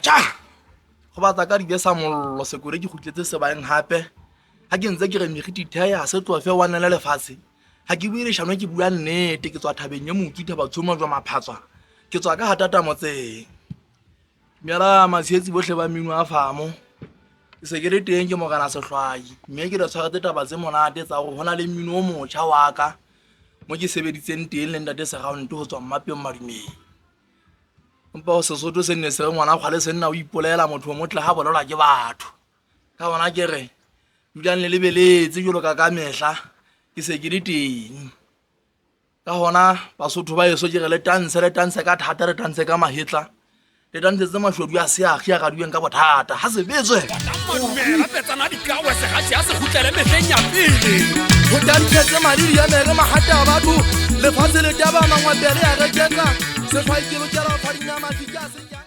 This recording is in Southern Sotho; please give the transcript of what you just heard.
Tjha go batla ka dibesa mollo sekore ke khutletse se baeng hape ha ke ntse ke re megiti thaya se tlofe wa nela lefatshe ha ke buile shano ke bua nnete ke tswa thabeng ye mokitha ba tshoma jwa maphatswa ke tswa ka hatata motseng mera matshetsi bohle ba minu a famo se ke re teng ke mogana sehlwai mme ke re tshwaretse taba tse monate tsa go hona le minu o motjha wa ka mo ke sebeditseng teng le ntate Seraunte ho tswa mmapeng madumeng mpa o Sesotho se nne se ngwana kgwale se nna o ipolela motho o motle ha bolelwa ke batho ka bona ke re dulang le lebeletse jolo ka mehla ke se ke di teng ka hona Basotho ba eso ke re le tanse ka thata re tanse ka mahetla le tanse tse mashodu a se a ga dueng ka bothata ha se betswe Madumela petsana di kawe se ga se khutlele mehleng ya pele ho tantse madi ya mere mahata a batho le fatshe le taba mangwa pele ya reketsa se fa ikelo tjela fa dinama di ka se